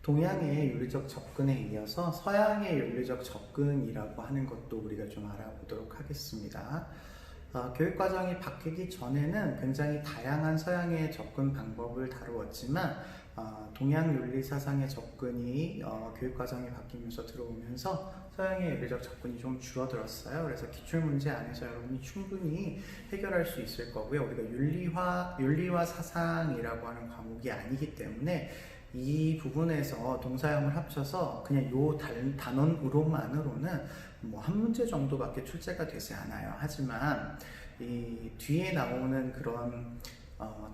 동양의 윤리적 접근에 이어서 서양의 윤리적 접근이라고 하는 것도 우리가 좀 알아보도록 하겠습니다. 교육과정이 바뀌기 전에는 굉장히 다양한 서양의 접근 방법을 다루었지만 동양 윤리 사상의 접근이 교육과정이 바뀌면서 들어오면서 서양의 윤리적 접근이 좀 줄어들었어요. 그래서 기출문제 안에서 여러분이 충분히 해결할 수 있을 거고요. 우리가 윤리와 사상이라고 하는 과목이 아니기 때문에 이 부분에서 동사형을 합쳐서 그냥 요 단원으로만으로는 뭐 한 문제 정도밖에 출제가 되지 않아요. 하지만 이 뒤에 나오는 그런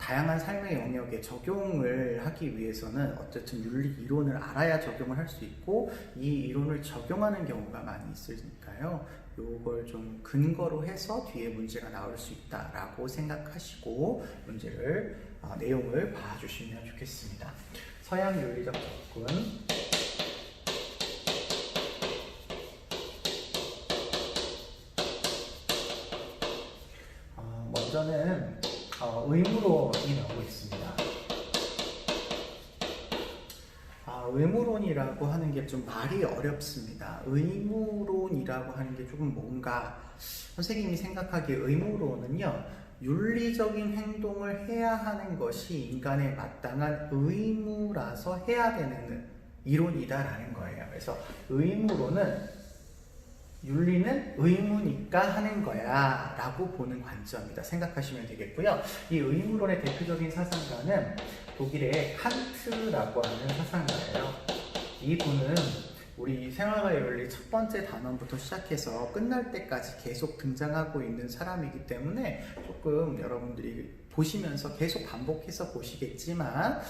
다양한 삶의 영역에 적용을 하기 위해서는 어쨌든 윤리 이론을 알아야 적용을 할 수 있고 이 이론을 적용하는 경우가 많이 있으니까요. 요걸 좀 근거로 해서 뒤에 문제가 나올 수 있다라고 생각하시고 문제를 내용을 봐주시면 좋겠습니다. 서양 윤리적 접근. 먼저는 의무론이 나오고 있습니다. 의무론이라고 하는 게 좀 말이 어렵습니다. 의무론이라고 하는 게 조금 뭔가 선생님이 생각하기에 의무론은요, 윤리적인 행동을 해야 하는 것이 인간의 마땅한 의무라서 해야 되는 이론이다라는 거예요. 그래서 의무론은 윤리는 의무니까 하는 거야 라고 보는 관점이다 생각하시면 되겠고요. 이 의무론의 대표적인 사상가는 독일의 칸트라고 하는 사상가예요. 이분은 우리 생활과의 윤리 첫 번째 단원부터 시작해서 끝날 때까지 계속 등장하고 있는 사람이기 때문에 조금 여러분들이 보시면서 계속 반복해서 보시겠지만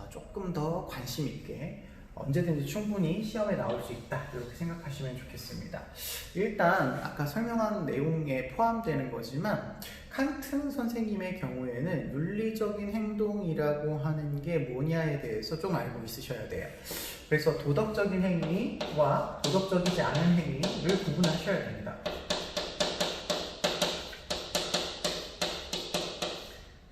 조금 더 관심 있게 언제든지 충분히 시험에 나올 수 있다 이렇게 생각하시면 좋겠습니다. 일단 아까 설명한 내용에 포함되는 거지만 칸트 선생님의 경우에는 윤리적인 행동이라고 하는 게 뭐냐에 대해서 좀 알고 있으셔야 돼요. 그래서 도덕적인 행위와 도덕적이지 않은 행위를 구분하셔야 됩니다.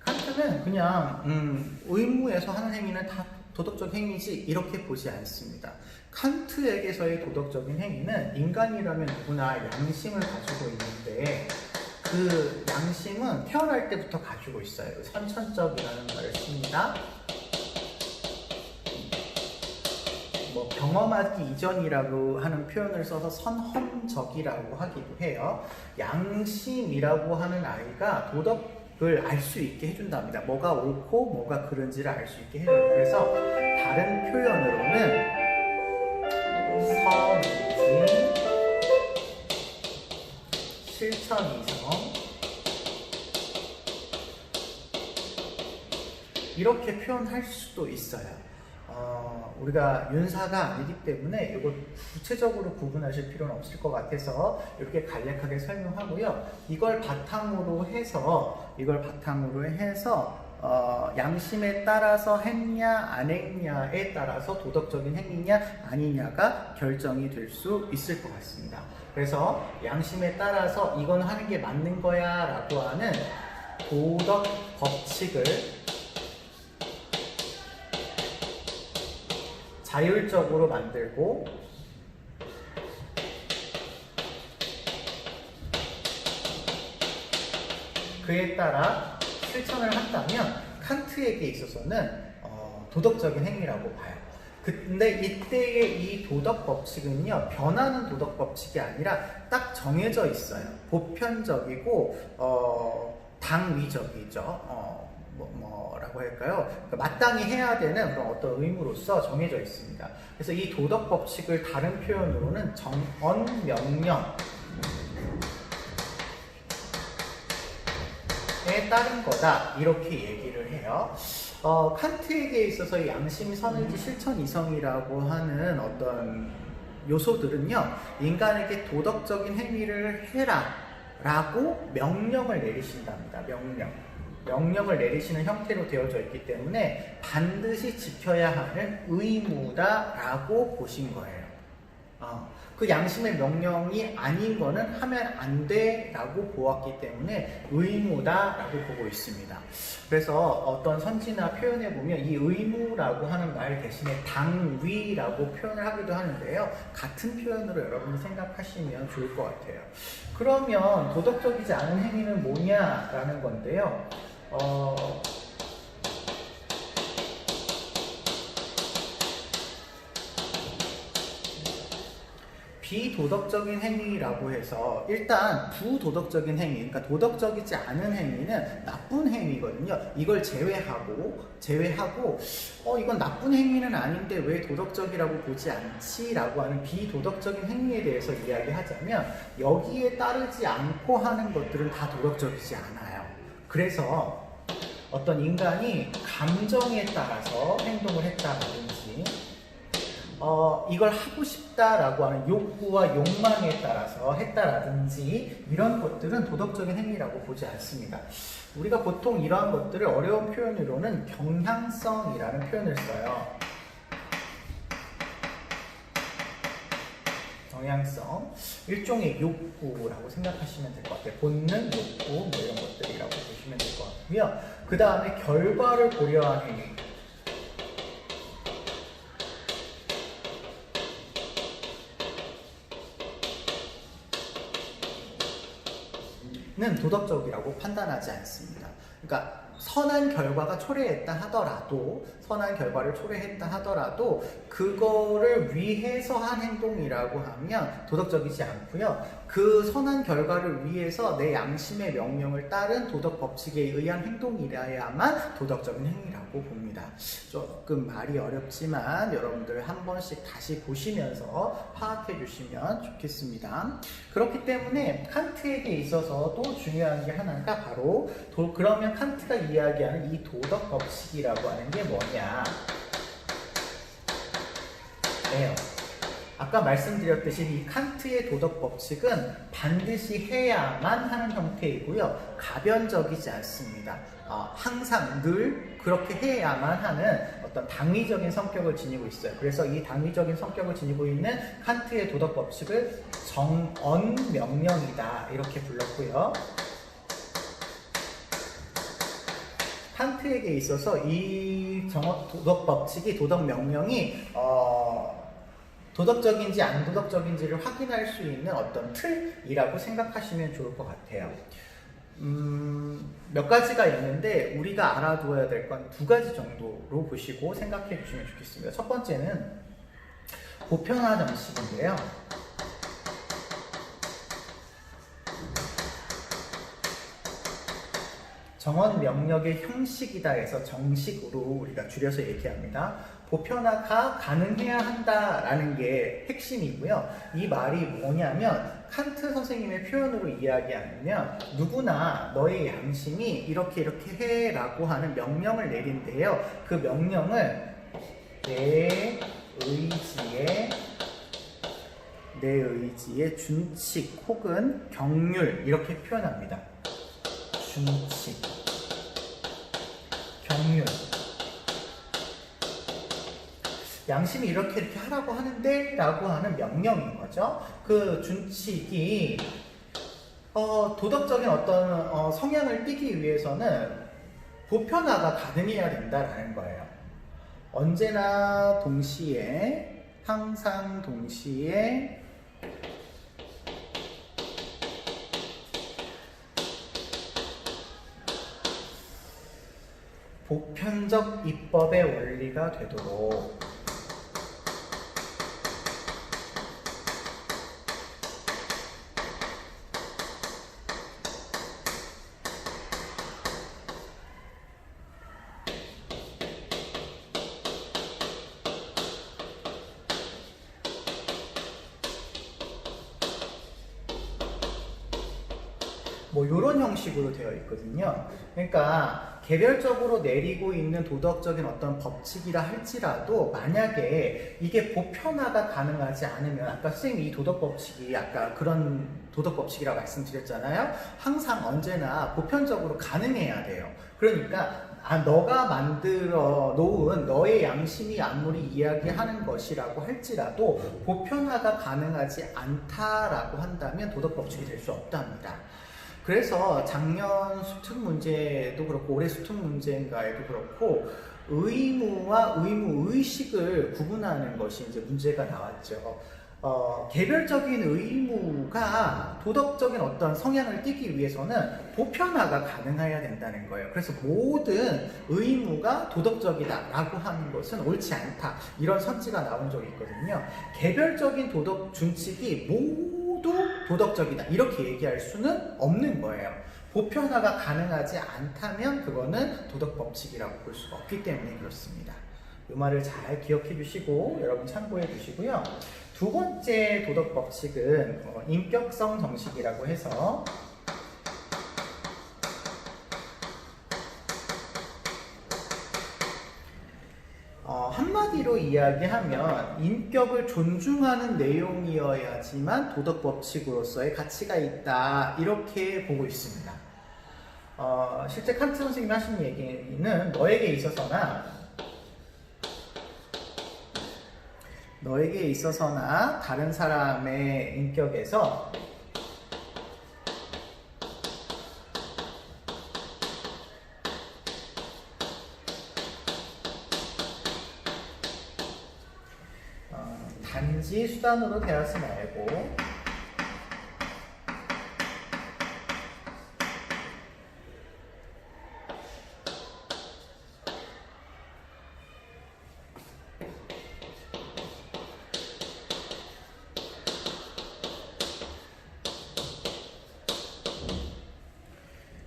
칸트는 그냥 의무에서 하는 행위는 다 도덕적 행위지 이렇게 보지 않습니다. 칸트에게서의 도덕적인 행위는 인간이라면 누구나 양심을 가지고 있는데 그 양심은 태어날 때부터 가지고 있어요. 선천적이라는 말을 씁니다. 뭐 경험하기 이전이라고 하는 표현을 써서 선험적이라고 하기도 해요. 양심이라고 하는 아이가 도덕을 알 수 있게 해준답니다. 뭐가 옳고 뭐가 그른지를 알 수 있게 해줘요. 그래서 다른 표현으로는 선의지, 실천이성 이렇게 표현할 수도 있어요. 우리가 윤사가 아니기 때문에 이걸 구체적으로 구분하실 필요는 없을 것 같아서 이렇게 간략하게 설명하고요. 이걸 바탕으로 해서 양심에 따라서 했냐 안 했냐에 따라서 도덕적인 행위냐 아니냐가 결정이 될 수 있을 것 같습니다. 그래서 양심에 따라서 이건 하는 게 맞는 거야 라고 하는 도덕 법칙을 자율적으로 만들고 그에 따라 실천을 한다면 칸트에게 있어서는 도덕적인 행위라고 봐요. 근데 이때의 이 도덕 법칙은요, 변하는 도덕 법칙이 아니라 딱 정해져 있어요. 보편적이고 당위적이죠. 뭐라고 할까요? 그러니까 마땅히 해야 되는 그런 어떤 의무로서 정해져 있습니다. 그래서 이 도덕 법칙을 다른 표현으로는 정언명령에 따른 거다 이렇게 얘기를 해요. 칸트에게 있어서 양심, 선의지, 실천, 이성이라고 하는 어떤 요소들은요, 인간에게 도덕적인 행위를 해라 라고 명령을 내리신답니다. 명령을 내리시는 형태로 되어져 있기 때문에 반드시 지켜야 하는 의무다라고 보신 거예요. 그 양심의 명령이 아닌 거는 하면 안 돼라고 보았기 때문에 의무다라고 보고 있습니다. 그래서 어떤 선지나 표현에 보면 이 의무라고 하는 말 대신에 당위라고 표현을 하기도 하는데요. 같은 표현으로 여러분이 생각하시면 좋을 것 같아요. 그러면 도덕적이지 않은 행위는 뭐냐라는 건데요. 비도덕적인 행위라고 해서 일단 부도덕적인 행위, 그러니까 도덕적이지 않은 행위는 나쁜 행위거든요. 이걸 제외하고 이건 나쁜 행위는 아닌데 왜 도덕적이라고 보지 않지? 라고 하는 비도덕적인 행위에 대해서 이야기하자면 여기에 따르지 않고 하는 것들은 다 도덕적이지 않아요. 그래서 어떤 인간이 감정에 따라서 행동을 했다든지 이걸 하고 싶다라고 하는 욕구와 욕망에 따라서 했다라든지 이런 것들은 도덕적인 행위라고 보지 않습니다. 우리가 보통 이러한 것들을 어려운 표현으로는 경향성이라는 표현을 써요. 경향성, 일종의 욕구라고 생각하시면 될 것 같아요. 본능, 욕구 뭐 이런 것들이라고 보시면 될 것 같고요. 그 다음에 결과를 고려한 행위. 는 도덕적이라고 판단하지 않습니다. 그러니까 선한 결과가 초래했다 하더라도 그거를 위해서 한 행동이라고 하면 도덕적이지 않고요. 그 선한 결과를 위해서 내 양심의 명령을 따른 도덕 법칙에 의한 행동이라야만 도덕적인 행위라고 봅니다. 조금 말이 어렵지만 여러분들 한 번씩 다시 보시면서 파악해 주시면 좋겠습니다. 그렇기 때문에 칸트에게 있어서 또 중요한 게 하나가 바로 그러면 칸트가 이야기하는 이 도덕 법칙이라고 하는 게 뭐냐? 네요. 아까 말씀드렸듯이 이 칸트의 도덕 법칙은 반드시 해야만 하는 형태이고요. 가변적이지 않습니다. 항상 늘 그렇게 해야만 하는 어떤 당위적인 성격을 지니고 있어요. 그래서 이 당위적인 성격을 지니고 있는 칸트의 도덕 법칙을 정언명령이다 이렇게 불렀고요. 칸트에게 있어서 이 도덕 법칙이 도덕 명령이 도덕적인지 안 도덕적인지를 확인할 수 있는 어떤 틀이라고 생각하시면 좋을 것 같아요. 몇 가지가 있는데 우리가 알아두어야 될 건 두 가지 정도로 보시고 생각해 주시면 좋겠습니다. 첫 번째는 보편화 정식인데요. 정언 명령의 형식이다 해서 정식으로 우리가 줄여서 얘기합니다. 보편화가 가능해야 한다라는 게 핵심이고요. 이 말이 뭐냐면 칸트 선생님의 표현으로 이야기하면 누구나 너의 양심이 이렇게 해라고 하는 명령을 내린대요. 그 명령을 내 의지의 준칙 혹은 경률 이렇게 표현합니다. 준칙, 경륜. 양심이 이렇게 하라고 하는데 라고 하는 명령인 거죠. 그 준칙이 도덕적인 어떤 성향을 띠기 위해서는 보편화가 가능해야 된다라는 거예요. 언제나 동시에, 항상 동시에 보편적 입법의 원리가 되도록 뭐 이런 형식으로 되어 있거든요. 그러니까 개별적으로 내리고 있는 도덕적인 어떤 법칙이라 할지라도 만약에 이게 보편화가 가능하지 않으면 아까 선생님이 이 도덕 법칙이 아까 그런 도덕 법칙이라고 말씀드렸잖아요. 항상 언제나 보편적으로 가능해야 돼요. 그러니까 너가 만들어 놓은 너의 양심이 아무리 이야기하는 것이라고 할지라도 보편화가 가능하지 않다라고 한다면 도덕 법칙이 될 수 없답니다. 그래서 작년 수특 문제도 그렇고 올해 수특 문제인가에도 그렇고 의무와 의무 의식을 구분하는 것이 이제 문제가 나왔죠. 개별적인 의무가 도덕적인 어떤 성향을 띠기 위해서는 보편화가 가능해야 된다는 거예요. 그래서 모든 의무가 도덕적이다라고 하는 것은 옳지 않다. 이런 선지가 나온 적이 있거든요. 개별적인 도덕 준칙이 모두 도덕적이다. 이렇게 얘기할 수는 없는 거예요. 보편화가 가능하지 않다면 그거는 도덕 법칙이라고 볼 수가 없기 때문에 그렇습니다. 이 말을 잘 기억해 주시고 여러분 참고해 주시고요. 두 번째 도덕 법칙은 인격성 정식이라고 해서 한마디로 이야기하면 인격을 존중하는 내용이어야지만 도덕 법칙으로서의 가치가 있다 이렇게 보고 있습니다. 실제 칸트 선생님이 하신 얘기는 너에게 있어서나 다른 사람의 인격에서 단지 수단으로 대하지 말고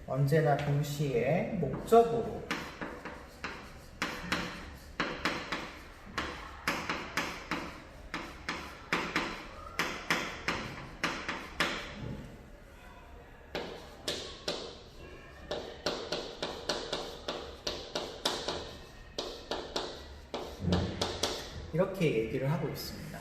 언제나 동시에 목적으로 이렇게 얘기를 하고 있습니다.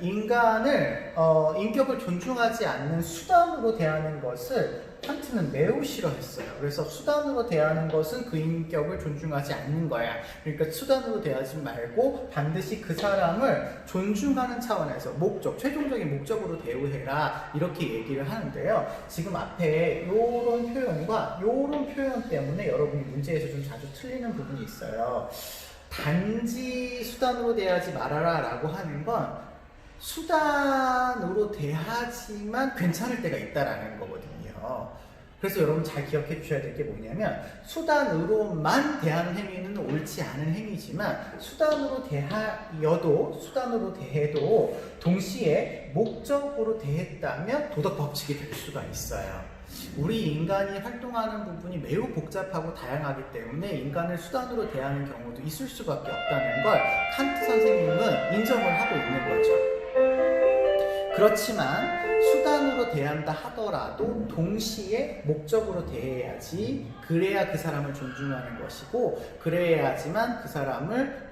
인간을 인격을 존중하지 않는 수단으로 대하는 것을 칸트는 매우 싫어했어요. 그래서 수단으로 대하는 것은 그 인격을 존중하지 않는 거야. 그러니까 수단으로 대하지 말고 반드시 그 사람을 존중하는 차원에서 최종적인 목적으로 대우해라 이렇게 얘기를 하는데요. 지금 앞에 요런 표현과 요런 표현 때문에 여러분이 문제에서 좀 자주 틀리는 부분이 있어요. 단지 수단으로 대하지 말아라 라고 하는 건 수단으로 대하지만 괜찮을 때가 있다라는 거거든요. 그래서 여러분 잘 기억해 주셔야 될 게 뭐냐면 수단으로만 대하는 행위는 옳지 않은 행위지만 수단으로 대해도 동시에 목적으로 대했다면 도덕 법칙이 될 수가 있어요. 우리 인간이 활동하는 부분이 매우 복잡하고 다양하기 때문에 인간을 수단으로 대하는 경우도 있을 수밖에 없다는 걸 칸트 선생님은 인정을 하고 있는 거죠. 그렇지만 수단으로 대한다 하더라도 동시에 목적으로 대해야지 그래야 그 사람을 존중하는 것이고 그래야지만 그 사람을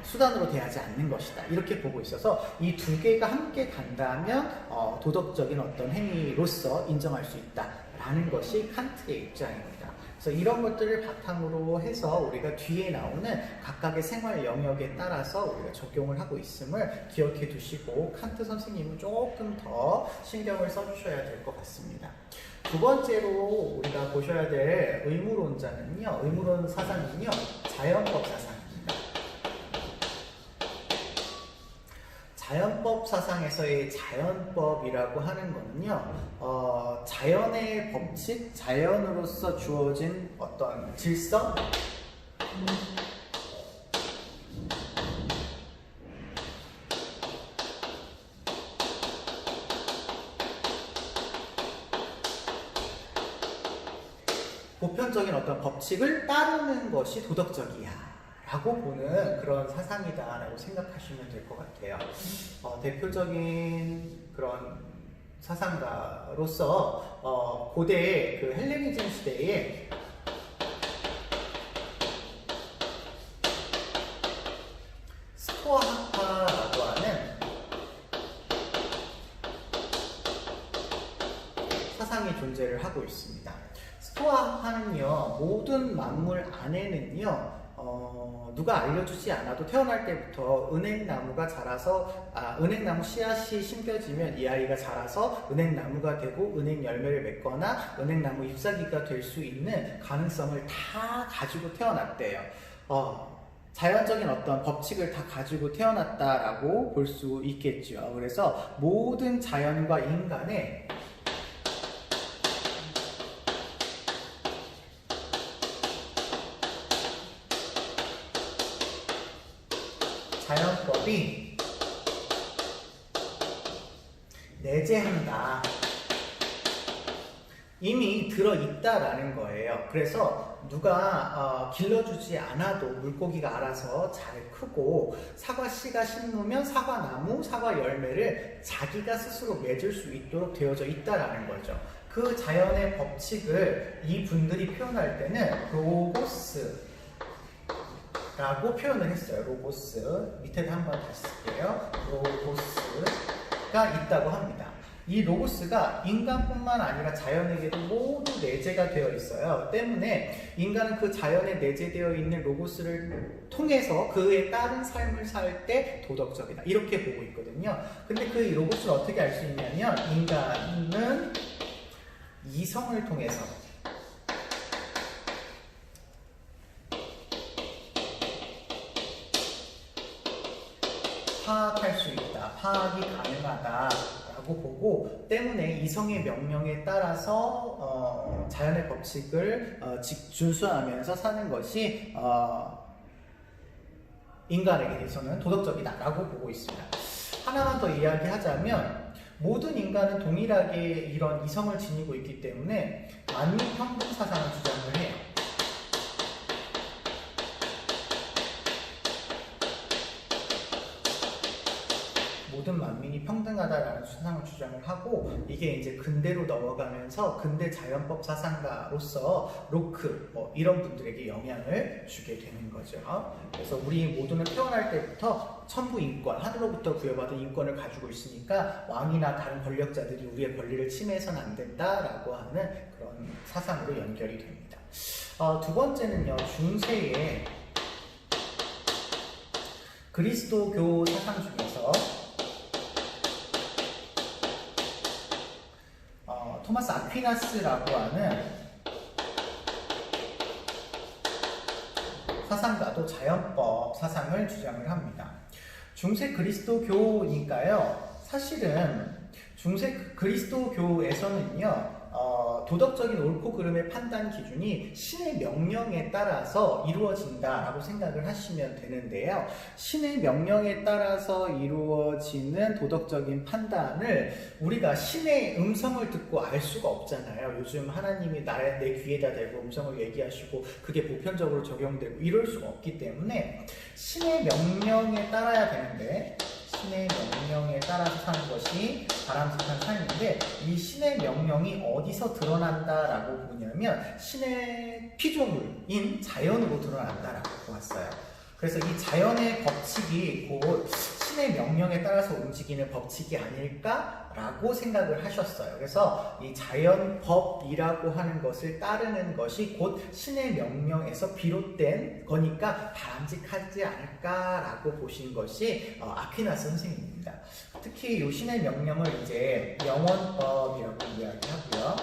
수단으로 대하지 않는 것이다 이렇게 보고 있어서 이 두 개가 함께 간다면 도덕적인 어떤 행위로서 인정할 수 있다라는 것이 칸트의 입장입니다. 그래서 이런 것들을 바탕으로 해서 우리가 뒤에 나오는 각각의 생활 영역에 따라서 우리가 적용을 하고 있음을 기억해 두시고 칸트 선생님은 조금 더 신경을 써주셔야 될 것 같습니다. 두 번째로 우리가 보셔야 될 의무론 사상은요 자연법 사상입니다. 자연법 사상에서의 자연법이라고 하는 거는요, 자연의 법칙, 자연으로서 주어진 어떤 질서, 보편적인 어떤 법칙을 따르는 것이 도덕적이야 라고 보는 그런 사상이다 라고 생각하시면 될 것 같아요. 대표적인 그런 사상가로서 고대 그 헬레니즘 시대에 스토아학파라고 하는 사상이 존재를 하고 있습니다. 또한은요, 모든 만물 안에는요, 누가 알려주지 않아도 태어날 때부터 은행나무가 자라서, 은행나무 씨앗이 심겨지면 이 아이가 자라서 은행나무가 되고 은행 열매를 맺거나 은행나무 잎사귀가 될 수 있는 가능성을 다 가지고 태어났대요. 자연적인 어떤 법칙을 다 가지고 태어났다라고 볼 수 있겠죠. 그래서 모든 자연과 인간의 자연법이 내재한다. 이미 들어있다라는 거예요. 그래서 누가 길러주지 않아도 물고기가 알아서 잘 크고, 사과 씨가 심으면 사과나무, 사과 열매를 자기가 스스로 맺을 수 있도록 되어져 있다라는 거죠. 그 자연의 법칙을 이 분들이 표현할 때는 로고스 라고 표현을 했어요. 로고스. 밑에도 한번 다시 쓸게요. 로고스가 있다고 합니다. 이 로고스가 인간뿐만 아니라 자연에게도 모두 내재가 되어 있어요. 때문에 인간은 그 자연에 내재되어 있는 로고스를 통해서 그에 따른 삶을 살 때 도덕적이다. 이렇게 보고 있거든요. 근데 그 로고스를 어떻게 알 수 있냐면, 인간은 이성을 통해서 파악할 수 있다, 파악이 가능하다라고 보고, 때문에 이성의 명령에 따라서 자연의 법칙을 준수하면서 사는 것이 인간에게 대해서는 도덕적이다라고 보고 있습니다. 하나만 더 이야기하자면, 모든 인간은 동일하게 이런 이성을 지니고 있기 때문에 만민평등 사상을 주장을 해요. 모든 만민이 평등하다라는 사상을 주장을 하고, 이게 이제 근대로 넘어가면서 근대 자연법 사상가로서 로크 이런 분들에게 영향을 주게 되는 거죠. 그래서 우리 모두는 태어날 때부터 천부 인권, 하늘로부터 부여받은 인권을 가지고 있으니까 왕이나 다른 권력자들이 우리의 권리를 침해해서는 안 된다라고 하는 그런 사상으로 연결이 됩니다. 두 번째는요, 중세의 그리스도교 사상 중에서 토마스 아퀴나스라고 하는 사상가도 자연법 사상을 주장을 합니다. 중세 그리스도교니까요, 사실은 중세 그리스도교에서는요, 도덕적인 옳고 그름의 판단 기준이 신의 명령에 따라서 이루어진다라고 생각을 하시면 되는데요. 신의 명령에 따라서 이루어지는 도덕적인 판단을 우리가 신의 음성을 듣고 알 수가 없잖아요. 요즘 하나님이 내 귀에다 대고 음성을 얘기하시고 그게 보편적으로 적용되고 이럴 수가 없기 때문에 신의 명령에 따라야 되는데, 신의 명령에 따라서 사는 것이 바람직한 삶인데, 이 신의 명령이 어디서 드러난다라고 보냐면 신의 피조물인 자연으로 드러난다라고 보았어요. 그래서 이 자연의 법칙이 곧 신의 명령에 따라서 움직이는 법칙이 아닐까라고 생각을 하셨어요. 그래서 이 자연법이라고 하는 것을 따르는 것이 곧 신의 명령에서 비롯된 거니까 바람직하지 않을까라고 보신 것이 아퀴나스 선생님입니다. 특히 이 신의 명령을 이제 영원법이라고 이야기하고요.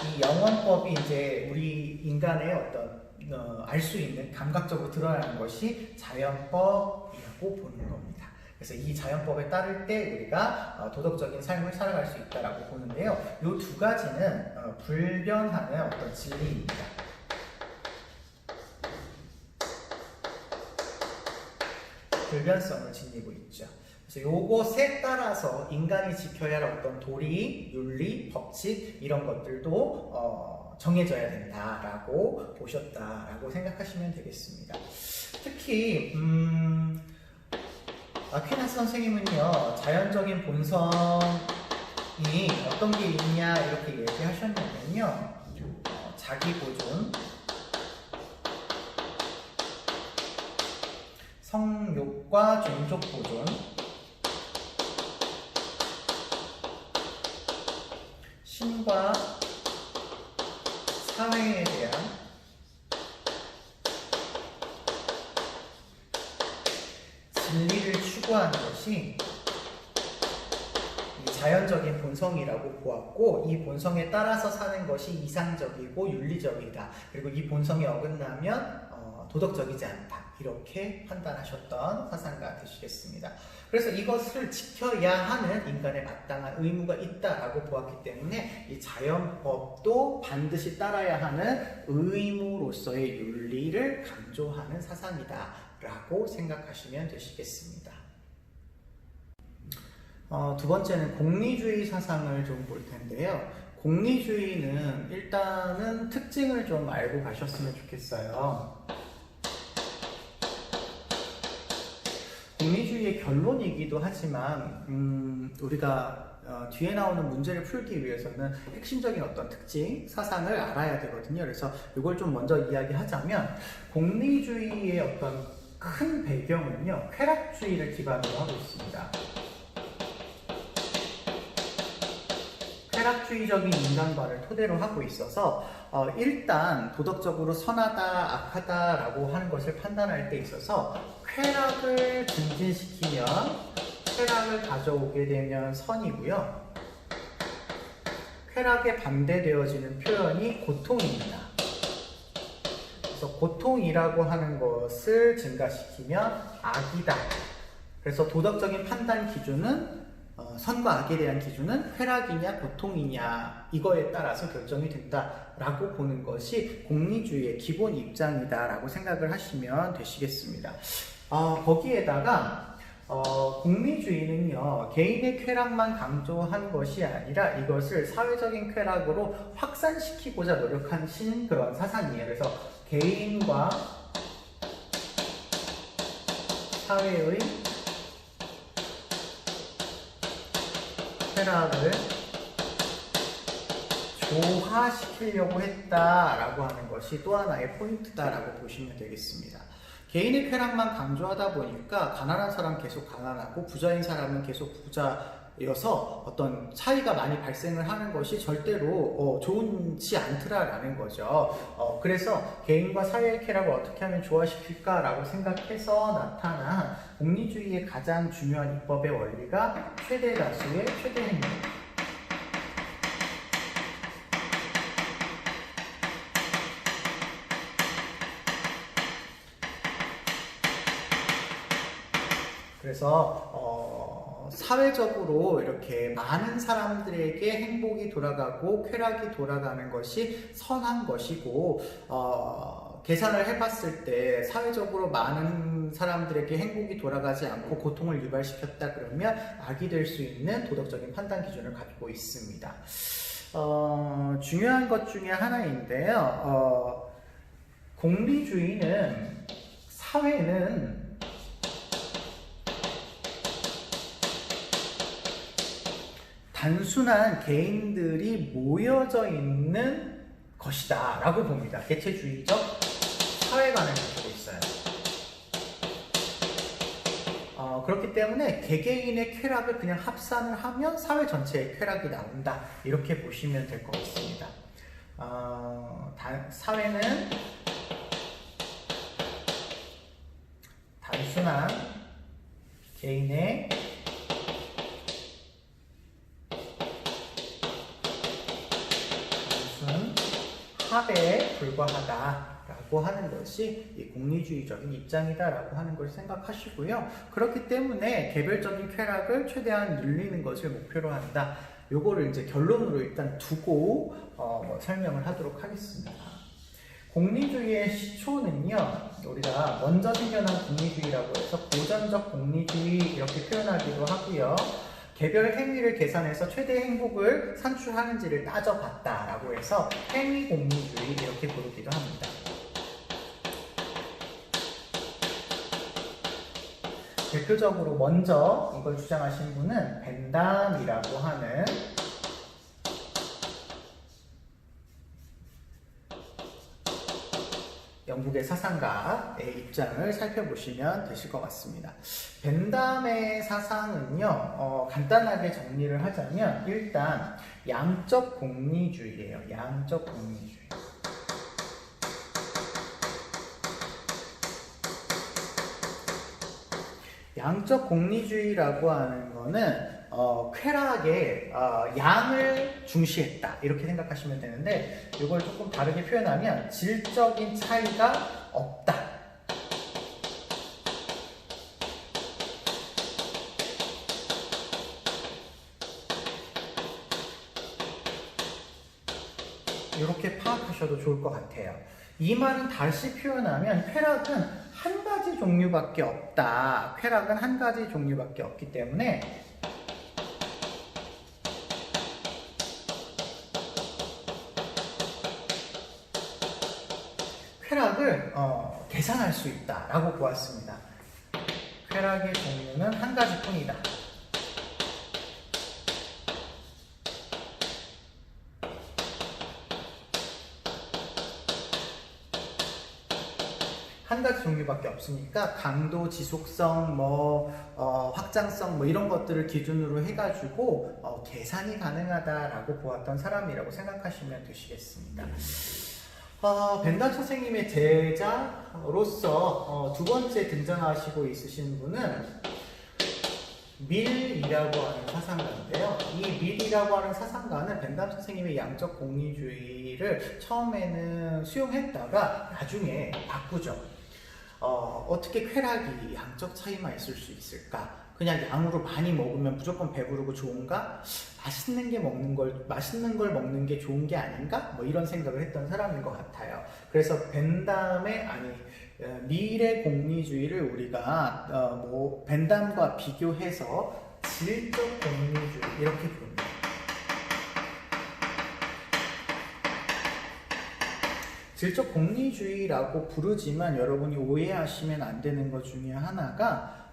이 영원법이 이제 우리 인간의 어떤 알 수 있는 감각적으로 드러나는 것이 자연법이라고 보는 겁니다. 그래서 이 자연법에 따를 때 우리가 도덕적인 삶을 살아갈 수 있다라고 보는데요. 이 두 가지는 불변하는 어떤 진리입니다. 불변성을 지니고 있죠. 그래서 요것에 따라서 인간이 지켜야 할 어떤 도리, 윤리, 법칙 이런 것들도 정해져야 된다라고 보셨다라고 생각하시면 되겠습니다. 특히 아퀴나스 선생님은요, 자연적인 본성이 어떤 게 있냐 이렇게 얘기하셨냐면요, 자기 보존, 성욕과 종족 보존, 신과 사회에 대한 진리를 추구하는 것이 자연적인 본성이라고 보았고, 이 본성에 따라서 사는 것이 이상적이고 윤리적이다. 그리고 이 본성에 어긋나면 도덕적이지 않다. 이렇게 판단하셨던 사상가 되시겠습니다. 그래서 이것을 지켜야 하는 인간의 마땅한 의무가 있다라고 보았기 때문에 이 자연법도 반드시 따라야 하는 의무로서의 윤리를 강조하는 사상이다라고 생각하시면 되시겠습니다. 두 번째는 공리주의 사상을 좀 볼 텐데요. 공리주의는 일단은 특징을 좀 알고 가셨으면 좋겠어요. 공리주의의 결론이기도 하지만 우리가 뒤에 나오는 문제를 풀기 위해서는 핵심적인 어떤 특징, 사상을 알아야 되거든요. 그래서 이걸 좀 먼저 이야기하자면, 공리주의의 어떤 큰 배경은요, 쾌락주의를 기반으로 하고 있습니다. 쾌락주의적인 인간관을 토대로 하고 있어서 일단 도덕적으로 선하다, 악하다라고 하는 것을 판단할 때 있어서 쾌락을 증진시키면, 쾌락을 가져오게 되면 선이고요. 쾌락에 반대되어지는 표현이 고통입니다. 그래서 고통이라고 하는 것을 증가시키면 악이다. 그래서 도덕적인 판단 기준은 선과 악에 대한 기준은 쾌락이냐 고통이냐 이거에 따라서 결정이 된다라고 보는 것이 공리주의의 기본 입장이다라고 생각을 하시면 되시겠습니다. 거기에다가 공리주의는요, 개인의 쾌락만 강조한 것이 아니라 이것을 사회적인 쾌락으로 확산시키고자 노력하신 그런 사상이에요. 그래서 개인과 사회의 쾌락을 조화시키려고 했다라고 하는 것이 또 하나의 포인트다라고 보시면 되겠습니다. 개인의 쾌락만 강조하다 보니까 가난한 사람 계속 가난하고 부자인 사람은 계속 부자여서 어떤 차이가 많이 발생을 하는 것이 절대로 좋지 않더라라는 거죠. 그래서 개인과 사회의 쾌락을 어떻게 하면 조화시킬까라고 생각해서 나타난 공리주의의 가장 중요한 입법의 원리가 최대 다수의 최대 행복. 그래서 사회적으로 이렇게 많은 사람들에게 행복이 돌아가고 쾌락이 돌아가는 것이 선한 것이고, 계산을 해봤을 때 사회적으로 많은 사람들에게 행복이 돌아가지 않고 고통을 유발시켰다 그러면 악이 될 수 있는 도덕적인 판단 기준을 가지고 있습니다. 중요한 것 중에 하나인데요. 공리주의는 사회는 단순한 개인들이 모여져 있는 것이다 라고 봅니다. 개체주의적 사회관을 가지고 있어요. 그렇기 때문에 개개인의 쾌락을 그냥 합산을 하면 사회 전체의 쾌락이 나온다, 이렇게 보시면 될 것 같습니다. 사회는 단순한 개인의 합에 불과하다라고 하는 것이 이 공리주의적인 입장이다라고 하는 걸 생각하시고요. 그렇기 때문에 개별적인 쾌락을 최대한 늘리는 것을 목표로 한다. 요거를 이제 결론으로 일단 두고 설명을 하도록 하겠습니다. 공리주의의 시초는요, 우리가 먼저 생겨난 공리주의라고 해서 고전적 공리주의 이렇게 표현하기도 하고요. 개별 행위를 계산해서 최대 행복을 산출하는지를 따져봤다라고 해서 행위공리주의 이렇게 부르기도 합니다. 대표적으로 먼저 이걸 주장하신 분은 벤담이라고 하는 영국의 사상가의 입장을 살펴보시면 되실 것 같습니다. 벤담의 사상은요, 간단하게 정리를 하자면 일단 양적 공리주의예요. 양적 공리주의. 양적 공리주의라고 하는 거는 쾌락의 양을 중시했다 이렇게 생각하시면 되는데, 이걸 조금 다르게 표현하면 질적인 차이가 없다. 이렇게 파악하셔도 좋을 것 같아요. 이 말은 다시 표현하면 쾌락은 한 가지 종류밖에 없다. 쾌락은 한 가지 종류밖에 없기 때문에 쾌락을 계산할 수 있다라고 보았습니다. 쾌락의 종류는 한 가지뿐이다. 한 가지 종류밖에 없으니까 강도, 지속성, 확장성 이런 것들을 기준으로 해가지고 계산이 가능하다라고 보았던 사람이라고 생각하시면 되시겠습니다. 벤담 선생님의 제자로서 두 번째 등장하시고 있으신 분은 밀이라고 하는 사상가인데요. 이 밀이라고 하는 사상가는 벤담 선생님의 양적 공리주의를 처음에는 수용했다가 나중에 바꾸죠. 어떻게 쾌락이 양적 차이만 있을 수 있을까? 그냥 양으로 많이 먹으면 무조건 배부르고 좋은가? 맛있는 걸 먹는 게 좋은 게 아닌가? 이런 생각을 했던 사람인 것 같아요. 그래서 밀의 공리주의를 우리가 벤담과 비교해서 질적 공리주의 이렇게 부릅니다. 질적 공리주의라고 부르지만 여러분이 오해하시면 안 되는 것 중에 하나가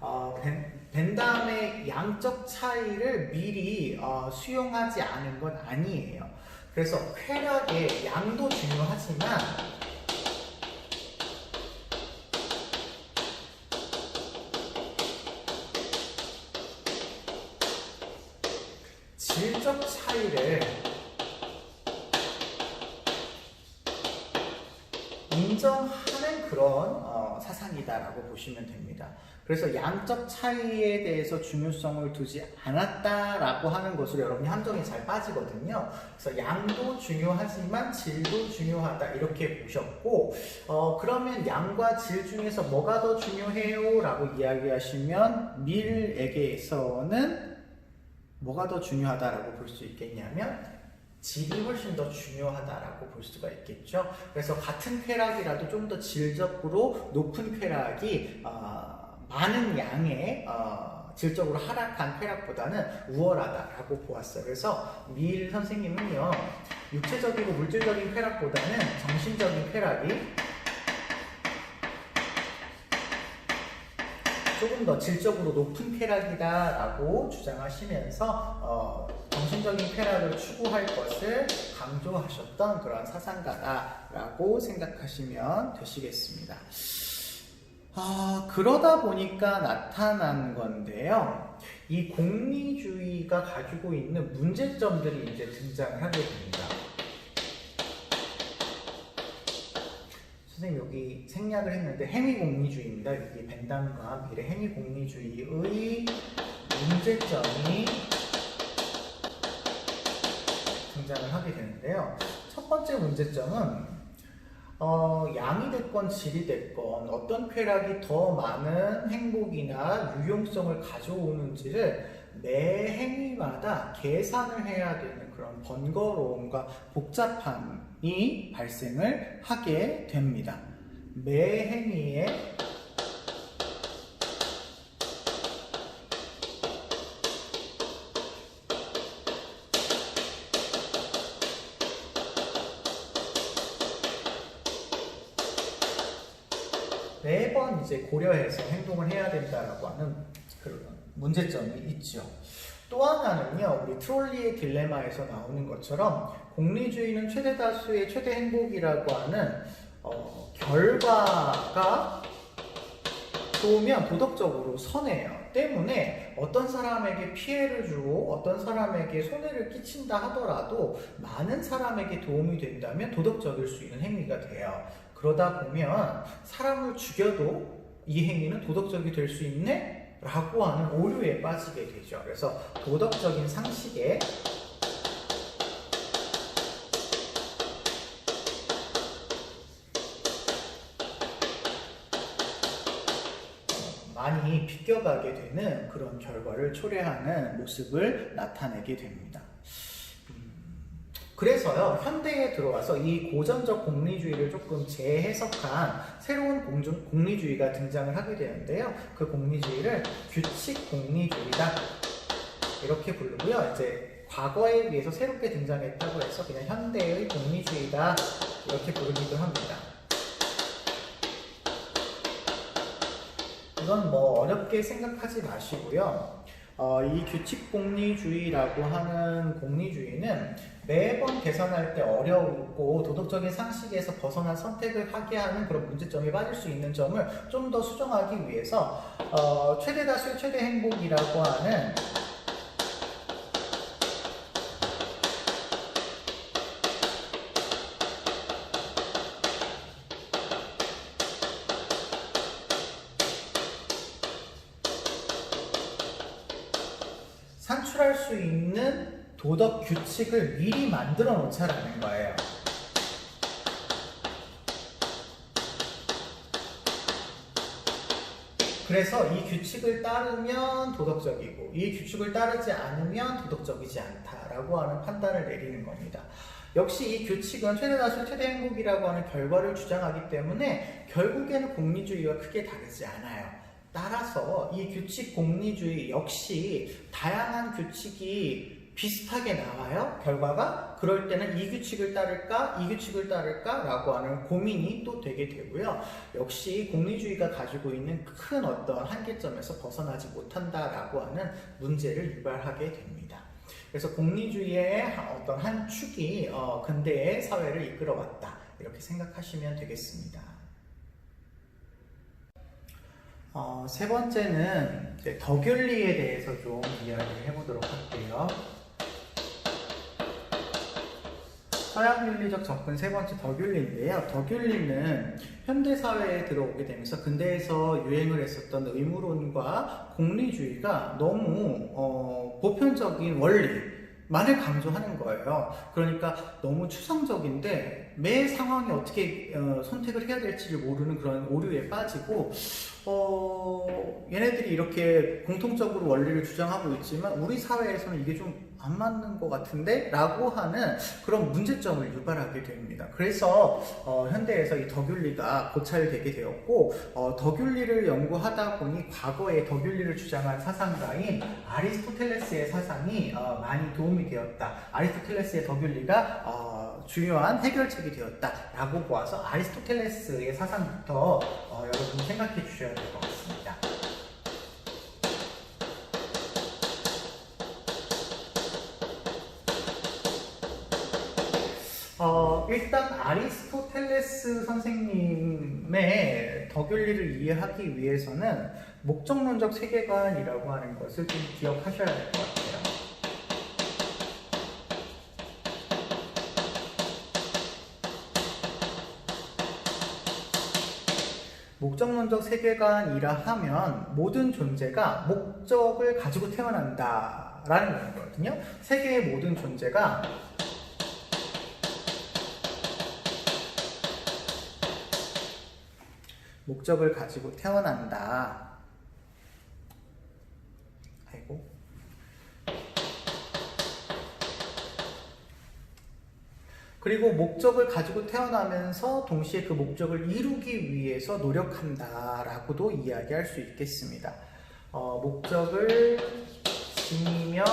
벤담의 양적 차이를 미리 수용하지 않은 건 아니에요. 그래서 쾌락의 양도 중요하지만 질적 차이를 인정하는 그런 사상이다라고 보시면 됩니다. 그래서 양적 차이에 대해서 중요성을 두지 않았다라고 하는 것으로 여러분이 함정에 잘 빠지거든요. 그래서 양도 중요하지만 질도 중요하다 이렇게 보셨고, 그러면 양과 질 중에서 뭐가 더 중요해요? 라고 이야기하시면 밀에게서는 뭐가 더 중요하다라고 볼 수 있겠냐면 질이 훨씬 더 중요하다라고 볼 수가 있겠죠. 그래서 같은 쾌락이라도 좀 더 질적으로 높은 쾌락이 많은 양의 질적으로 하락한 쾌락보다는 우월하다라고 보았어요. 그래서 밀 선생님은요, 육체적이고 물질적인 쾌락보다는 정신적인 쾌락이 조금 더 질적으로 높은 쾌락이다라고 주장하시면서 정신적인 쾌락을 추구할 것을 강조하셨던 그런 사상가다라고 생각하시면 되시겠습니다. 그러다 보니까 나타난 건데요. 이 공리주의가 가지고 있는 문제점들이 이제 등장을 하게 됩니다. 선생님 여기 생략을 했는데 행위공리주의입니다. 여기 벤담과 밀의 행위공리주의의 문제점이 등장을 하게 되는데요. 첫 번째 문제점은 양이 됐건 질이 됐건 어떤 쾌락이 더 많은 행복이나 유용성을 가져오는지를 매 행위마다 계산을 해야 되는 그런 번거로움과 복잡함이 발생을 하게 됩니다. 매 행위에 매번 이제 고려해서 행동을 해야 된다라고 하는 그런 문제점이 있죠. 또 하나는요, 우리 트롤리의 딜레마에서 나오는 것처럼 공리주의는 최대 다수의 최대 행복이라고 하는 결과가 좋으면 도덕적으로 선해요. 때문에 어떤 사람에게 피해를 주고 어떤 사람에게 손해를 끼친다 하더라도 많은 사람에게 도움이 된다면 도덕적일 수 있는 행위가 돼요. 그러다 보면 사람을 죽여도 이 행위는 도덕적이 될 수 있네? 라고 하는 오류에 빠지게 되죠. 그래서 도덕적인 상식에 많이 비껴가게 되는 그런 결과를 초래하는 모습을 나타내게 됩니다. 그래서요, 현대에 들어와서 이 고전적 공리주의를 조금 재해석한 새로운 공리주의가 등장을 하게 되는데요. 그 공리주의를 규칙 공리주의다 이렇게 부르고요. 이제 과거에 비해서 새롭게 등장했다고 해서 그냥 현대의 공리주의다 이렇게 부르기도 합니다. 이건 뭐 어렵게 생각하지 마시고요. 이 규칙 공리주의라고 하는 공리주의는 매번 계산할 때 어려웠고 도덕적인 상식에서 벗어난 선택을 하게 하는 그런 문제점이 빠질 수 있는 점을 좀 더 수정하기 위해서 최대 다수의 최대 행복이라고 하는 산출할 수 있는 도덕 규칙을 미리 만들어 놓자라는 거예요. 그래서 이 규칙을 따르면 도덕적이고 이 규칙을 따르지 않으면 도덕적이지 않다라고 하는 판단을 내리는 겁니다. 역시 이 규칙은 최대다수 최대행복이라고 하는 결과를 주장하기 때문에 결국에는 공리주의와 크게 다르지 않아요. 따라서 이 규칙 공리주의 역시 다양한 규칙이 비슷하게 나와요. 결과가 그럴 때는 이 규칙을 따를까 이 규칙을 따를까 라고 하는 고민이 또 되게 되고요. 역시 공리주의가 가지고 있는 큰 어떤 한계점에서 벗어나지 못한다라고 하는 문제를 유발하게 됩니다. 그래서 공리주의의 어떤 한 축이 근대의 사회를 이끌어왔다 이렇게 생각하시면 되겠습니다. 세 번째는 이제 덕윤리에 대해서 좀 이야기를 해보도록 할게요. 서양윤리적 접근 세 번째 덕윤리인데요. 덕윤리는 현대사회에 들어오게 되면서 근대에서 유행을 했었던 의무론과 공리주의가 너무 보편적인 원리만을 강조하는 거예요. 그러니까 너무 추상적인데 매 상황에 어떻게 선택을 해야 될지를 모르는 그런 오류에 빠지고 얘네들이 이렇게 공통적으로 원리를 주장하고 있지만 우리 사회에서는 이게 좀 안 맞는 것 같은데? 라고 하는 그런 문제점을 유발하게 됩니다. 그래서 현대에서 이 덕윤리가 고찰되게 되었고 덕윤리를 연구하다 보니 과거에 덕윤리를 주장한 사상가인 아리스토텔레스의 사상이 많이 도움이 되었다. 아리스토텔레스의 덕윤리가 중요한 해결책이 되었다라고 보아서 아리스토텔레스의 사상부터 여러분이 생각해 주셔야 될 것 같습니다. 일단 아리스토텔레스 선생님의 덕윤리를 이해하기 위해서는 목적론적 세계관이라고 하는 것을 좀 기억하셔야 될 것 같아요. 목적론적 세계관이라 하면 모든 존재가 목적을 가지고 태어난다라는 거거든요. 세계의 모든 존재가 목적을 가지고 태어난다. 아이고. 그리고 목적을 가지고 태어나면서 동시에 그 목적을 이루기 위해서 노력한다라고도 이야기할 수 있겠습니다. 목적을 지니며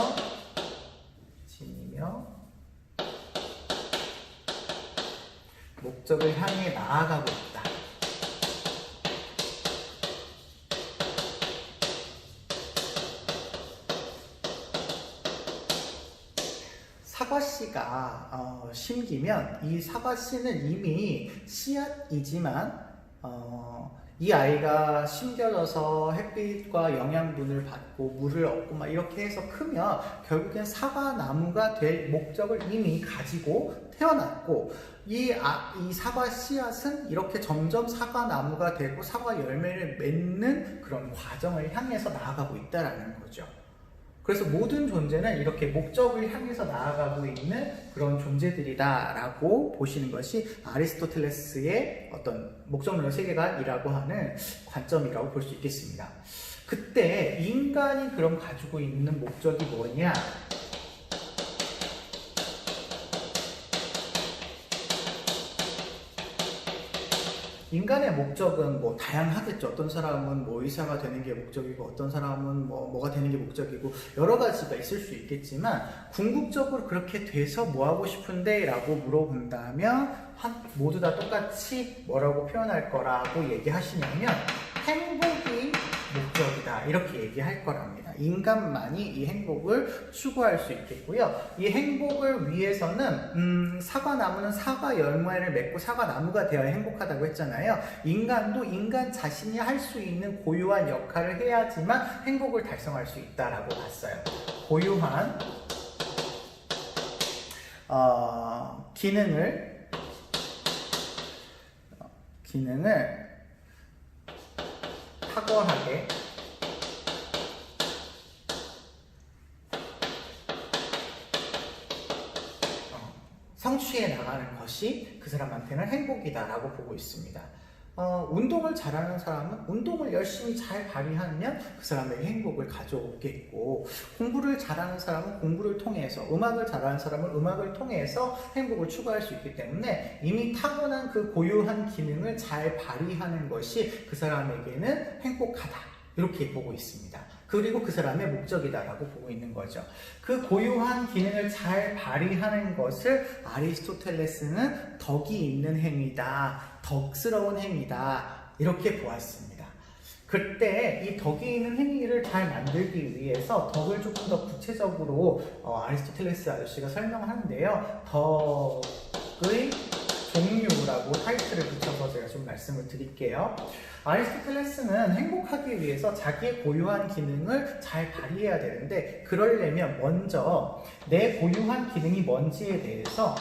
목적을 향해 나아가고 있다. 사과씨가 심기면 이 사과씨는 이미 씨앗이지만 이 아이가 심겨져서 햇빛과 영양분을 받고 물을 얻고 막 이렇게 해서 크면 결국엔 사과나무가 될 목적을 이미 가지고 태어났고, 이 사과 씨앗은 이렇게 점점 사과나무가 되고 사과 열매를 맺는 그런 과정을 향해서 나아가고 있다라는 거죠. 그래서 모든 존재는 이렇게 목적을 향해서 나아가고 있는 그런 존재들이다라고 보시는 것이 아리스토텔레스의 어떤 목적론의 세계관이라고 하는 관점이라고 볼 수 있겠습니다. 그때 인간이 그럼 가지고 있는 목적이 뭐냐? 인간의 목적은 뭐 다양하겠죠. 어떤 사람은 뭐 의사가 되는 게 목적이고, 어떤 사람은 뭐가 되는 게 목적이고, 여러 가지가 있을 수 있겠지만, 궁극적으로 그렇게 돼서 뭐 하고 싶은데? 라고 물어본다면, 모두 다 똑같이 뭐라고 표현할 거라고 얘기하시냐면, 행복이 목적이다. 이렇게 얘기할 거랍니다. 인간만이 이 행복을 추구할 수 있겠고요. 이 행복을 위해서는 사과나무는 사과 열매를 맺고 사과나무가 되어야 행복하다고 했잖아요. 인간도 인간 자신이 할 수 있는 고유한 역할을 해야지만 행복을 달성할 수 있다라고 봤어요. 고유한 기능을 탁월하게 성취해 나가는 것이 그 사람한테는 행복이다라고 보고 있습니다. 운동을 잘하는 사람은 운동을 열심히 잘 발휘하면 그 사람에게 행복을 가져오겠고, 공부를 잘하는 사람은 공부를 통해서, 음악을 잘하는 사람은 음악을 통해서 행복을 추구할 수 있기 때문에 이미 타고난 그 고유한 기능을 잘 발휘하는 것이 그 사람에게는 행복하다, 이렇게 보고 있습니다. 그리고 그 사람의 목적이다라고 보고 있는 거죠. 그 고유한 기능을 잘 발휘하는 것을 아리스토텔레스는 덕이 있는 행위다, 덕스러운 행위다, 이렇게 보았습니다. 그때 이 덕이 있는 행위를 잘 만들기 위해서 덕을 조금 더 구체적으로 아리스토텔레스 아저씨가 설명하는데요. 덕의 종류라고 타이틀을 붙여서 제가 좀 말씀을 드릴게요. 아리스토텔레스는 행복하기 위해서 자기의 고유한 기능을 잘 발휘해야 되는데, 그러려면 먼저 내 고유한 기능이 뭔지에 대해서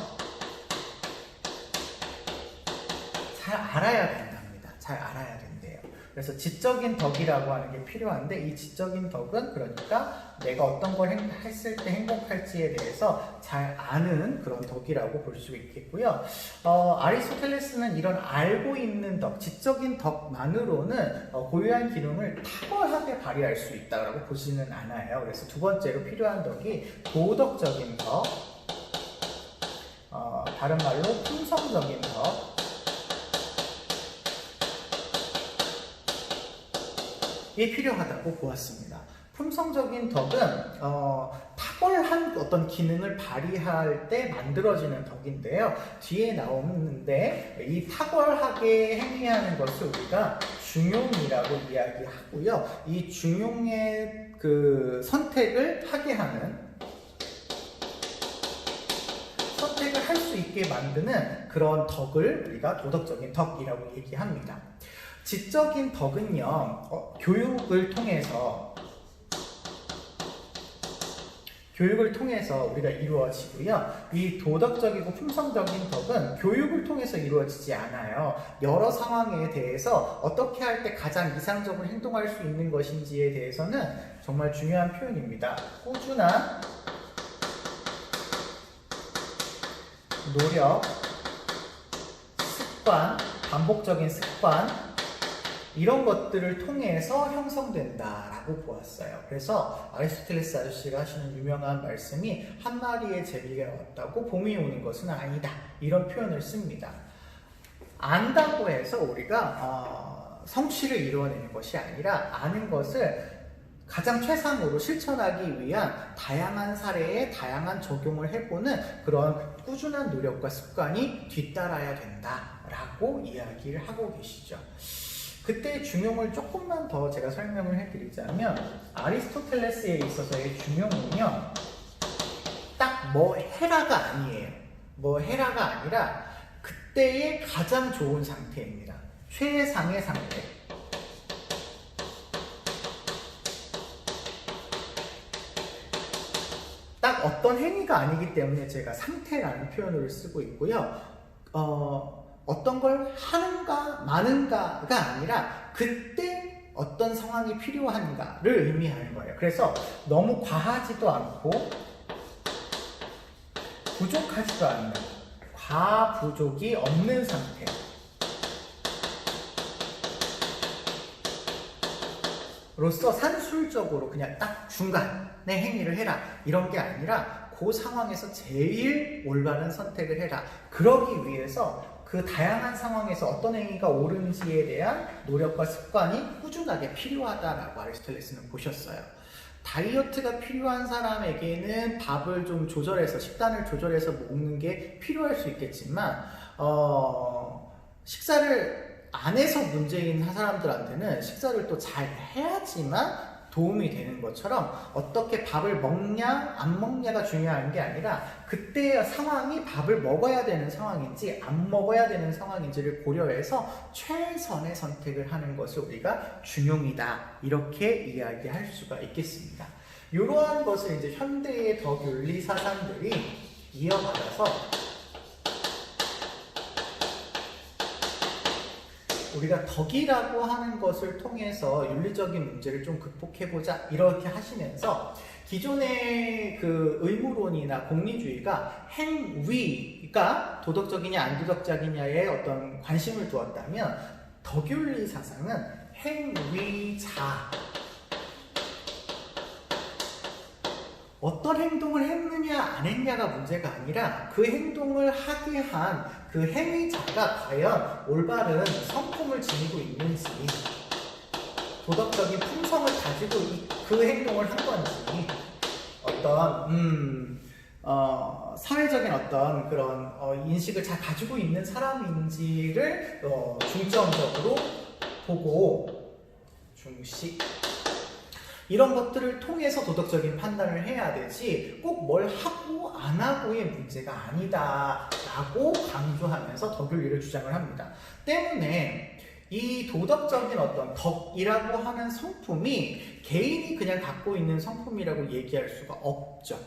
잘 알아야 된답니다. 잘 알아야 된대요. 그래서 지적인 덕이라고 하는 게 필요한데, 이 지적인 덕은 그러니까 내가 어떤 걸 했을 때 행복할지에 대해서 잘 아는 그런 덕이라고 볼 수 있겠고요. 아리스토텔레스는 이런 알고 있는 덕, 지적인 덕만으로는 고유한 기능을 탁월하게 발휘할 수 있다고 보지는 않아요. 그래서 두 번째로 필요한 덕이 도덕적인 덕, 다른 말로 품성적인 덕, 이 필요하다고 보았습니다. 품성적인 덕은 탁월한 어떤 기능을 발휘할 때 만들어지는 덕인데요. 뒤에 나오는데, 이 탁월하게 행위하는 것을 우리가 중용이라고 이야기하고요. 이 중용의 그 선택을 하게 하는, 선택을 할 수 있게 만드는 그런 덕을 우리가 도덕적인 덕이라고 얘기합니다. 지적인 덕은요, 교육을 통해서 우리가 이루어지고요. 이 도덕적이고 품성적인 덕은 교육을 통해서 이루어지지 않아요. 여러 상황에 대해서 어떻게 할 때 가장 이상적으로 행동할 수 있는 것인지에 대해서는 정말 중요한 표현입니다. 꾸준한 노력, 습관, 반복적인 습관, 이런 것들을 통해서 형성된다라고 보았어요. 그래서 아리스토텔레스 아저씨가 하시는 유명한 말씀이 한 마리의 제비가 왔다고 봄이 오는 것은 아니다, 이런 표현을 씁니다. 안다고 해서 우리가 성취를 이루어내는 것이 아니라, 아는 것을 가장 최상으로 실천하기 위한 다양한 사례에 다양한 적용을 해보는 그런 꾸준한 노력과 습관이 뒤따라야 된다라고 이야기를 하고 계시죠. 그때 중용을 조금만 더 제가 설명을 해드리자면, 아리스토텔레스에 있어서의 중용은요, 딱 뭐 해라가 아니에요. 뭐 해라가 아니라 그때의 가장 좋은 상태입니다. 최상의 상태. 어떤 행위가 아니기 때문에 제가 상태라는 표현을 쓰고 있고요. 어떤 걸 하는가 마는가가 아니라 그때 어떤 상황이 필요한가를 의미하는 거예요. 그래서 너무 과하지도 않고 부족하지도 않는 과부족이 없는 상태. 로서 산술적으로 그냥 딱 중간에 행위를 해라 이런 게 아니라 그 상황에서 제일 올바른 선택을 해라. 그러기 위해서 그 다양한 상황에서 어떤 행위가 옳은지에 대한 노력과 습관이 꾸준하게 필요하다라고 아리스토텔레스는 보셨어요. 다이어트가 필요한 사람에게는 밥을 좀 조절해서 식단을 조절해서 먹는 게 필요할 수 있겠지만 식사를 안 해서 문제인 사람들한테는 식사를 또 잘 해야지만 도움이 되는 것처럼 어떻게 밥을 먹냐 안 먹냐가 중요한 게 아니라 그때의 상황이 밥을 먹어야 되는 상황인지 안 먹어야 되는 상황인지를 고려해서 최선의 선택을 하는 것을 우리가 중용이다 이렇게 이야기할 수가 있겠습니다. 이러한 것을 이제 현대의 덕윤리 사상들이 이어받아서 우리가 덕이라고 하는 것을 통해서 윤리적인 문제를 좀 극복해보자 이렇게 하시면서 기존의 그 의무론이나 공리주의가 행위가 도덕적이냐 안 도덕적이냐에 어떤 관심을 두었다면 덕윤리 사상은 행위자 어떤 행동을 했느냐 안 했냐가 문제가 아니라 그 행동을 하게 한 그 행위자가 과연 올바른 성품을 지니고 있는지 도덕적인 품성을 가지고 그 행동을 한 건지 어떤 사회적인 어떤 그런 인식을 잘 가지고 있는 사람인지를 중점적으로 보고 중시 이런 것들을 통해서 도덕적인 판단을 해야 되지 꼭 뭘 하고 안 하고의 문제가 아니다 라고 강조하면서 덕윤리를 주장을 합니다. 때문에 이 도덕적인 어떤 덕이라고 하는 성품이 개인이 그냥 갖고 있는 성품이라고 얘기할 수가 없죠.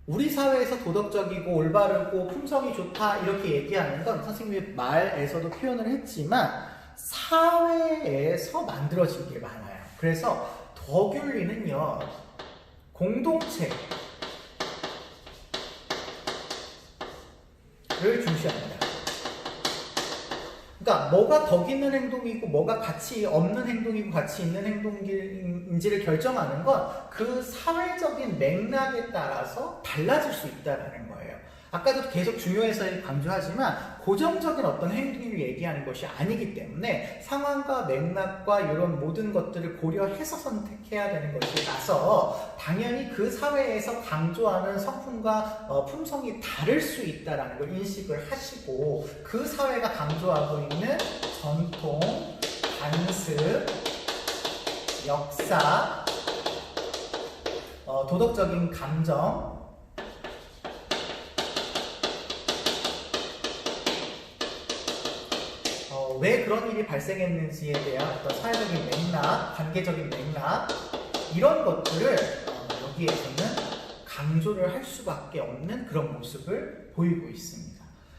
우리 사회에서 도덕적이고 올바르고 품성이 좋다 이렇게 얘기하는 건 선생님의 말에서도 표현을 했지만 사회에서 만들어진 게 많아요. 그래서 덕윤리는요 공동체를 중시합니다. 그러니까 뭐가 덕 있는 행동이고 뭐가 가치 없는 행동이고 가치 있는 행동인지를 결정하는 건 그 사회적인 맥락에 따라서 달라질 수 있다는 거예요. 아까도 계속 중요해서 강조하지만 고정적인 어떤 행동을 얘기하는 것이 아니기 때문에 상황과 맥락과 이런 모든 것들을 고려해서 선택해야 되는 것이라서 당연히 그 사회에서 강조하는 성품과 품성이 다를 수 있다는 걸 인식을 하시고 그 사회가 강조하고 있는 전통, 관습, 역사, 도덕적인 감정 왜 그런 일이 발생했는지에 대한 어떤 사회적인 맥락, 관계적인 맥락 이런 것들을 여기에서는 강조를 할 수밖에 없는 그런 모습을 보이고 있습니다.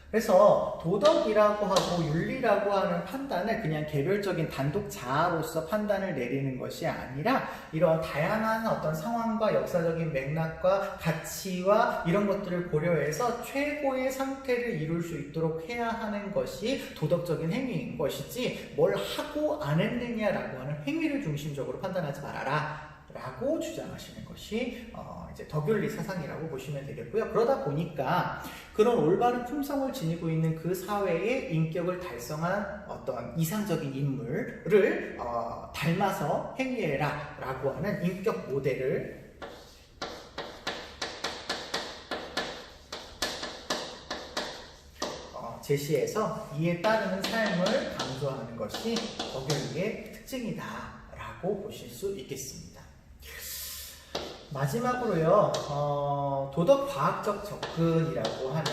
그래서 도덕이라고 하고 윤리라고 하는 판단을 그냥 개별적인 단독 자아로서 판단을 내리는 것이 아니라 이런 다양한 어떤 상황과 역사적인 맥락과 가치와 이런 것들을 고려해서 최고의 상태를 이룰 수 있도록 해야 하는 것이 도덕적인 행위인 것이지 뭘 하고 안 했느냐라고 하는 행위를 중심적으로 판단하지 말아라 라고 주장하시는 것이 이제 덕윤리 사상이라고 보시면 되겠고요. 그러다 보니까 그런 올바른 품성을 지니고 있는 그 사회의 인격을 달성한 어떤 이상적인 인물을 닮아서 행위해라 라고 하는 인격 모델을 제시해서 이에 따르는 삶을 강조하는 것이 덕윤리의 특징이다 라고 보실 수 있겠습니다. 마지막으로요, 도덕과학적 접근이라고 하는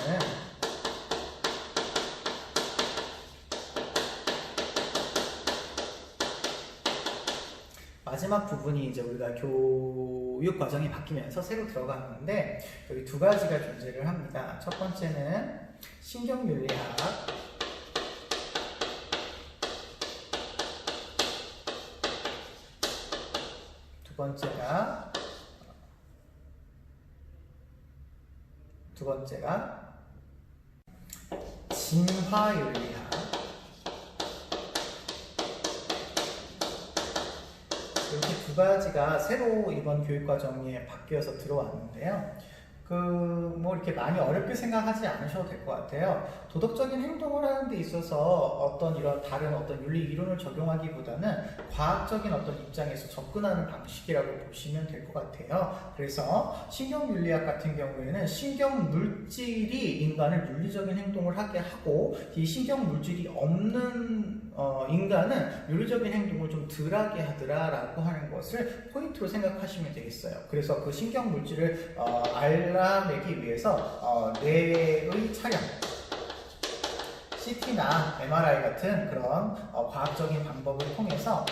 마지막 부분이 이제 우리가 교육 과정이 바뀌면서 새로 들어가는데 여기 두 가지가 존재를 합니다. 첫 번째는 신경윤리학, 두 번째가 진화윤리학. 이렇게 두 가지가 새로 이번 교육과정에 바뀌어서 들어왔는데요. 뭐 이렇게 많이 어렵게 생각하지 않으셔도 될 것 같아요. 도덕적인 행동을 하는 데 있어서 어떤 이런 다른 어떤 윤리 이론을 적용하기보다는 과학적인 어떤 입장에서 접근하는 방식이라고 보시면 될 것 같아요. 그래서 신경윤리학 같은 경우에는 신경 물질이 인간을 윤리적인 행동을 하게 하고 이 신경 물질이 없는 인간은 윤리적인 행동을 좀 덜하게 하더라라고 하는 것을 포인트로 생각하시면 되겠어요. 그래서 그 신경 물질을 알아내기 위해서 뇌의 촬영, CT나 MRI 같은 그런 과학적인 방법을 통해서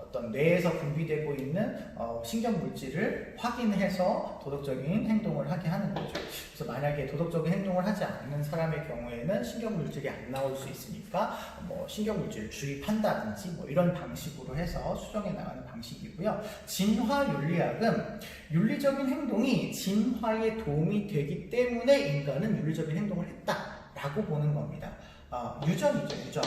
어떤 뇌에서 분비되고 있는 신경 물질을 확인해서 도덕적인 행동을 하게 하는 거죠. 그래서 만약에 도덕적인 행동을 하지 않는 사람의 경우에는 신경 물질이 안 나올 수 있으니까 뭐 신경 물질을 주입한다든지 뭐 이런 방식으로 해서 수정해 나가는 방식이고요. 진화 윤리학은 윤리적인 행동이 진화에 도움이 되기 때문에 인간은 윤리적인 행동을 했다라고 보는 겁니다. 유전이죠, 유전.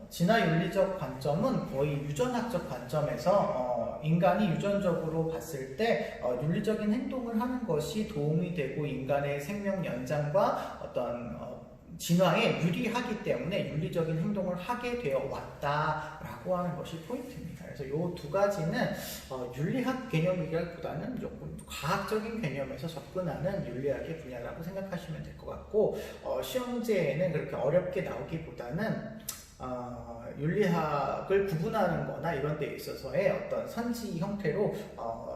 진화윤리적 관점은 거의 유전학적 관점에서 인간이 유전적으로 봤을 때 윤리적인 행동을 하는 것이 도움이 되고 인간의 생명 연장과 어떤 진화에 유리하기 때문에 윤리적인 행동을 하게 되어 왔다라고 하는 것이 포인트입니다. 그래서 이 두 가지는 윤리학 개념이라기보다는 조금 과학적인 개념에서 접근하는 윤리학의 분야라고 생각하시면 될 것 같고 시험제에는 그렇게 어렵게 나오기보다는 윤리학을 구분하는 거나 이런 데 있어서의 어떤 선지 형태로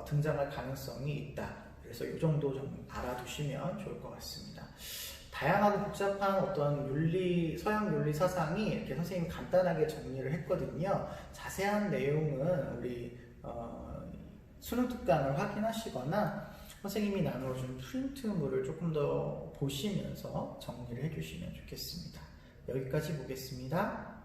등장할 가능성이 있다. 그래서 이 정도 좀 알아두시면 좋을 것 같습니다. 다양하고 복잡한 어떤 서양 윤리 사상이 이렇게 선생님이 간단하게 정리를 했거든요. 자세한 내용은 우리 수능 특강을 확인하시거나 선생님이 나눠준 프린트물을 조금 더 보시면서 정리를 해주시면 좋겠습니다. 여기까지 보겠습니다.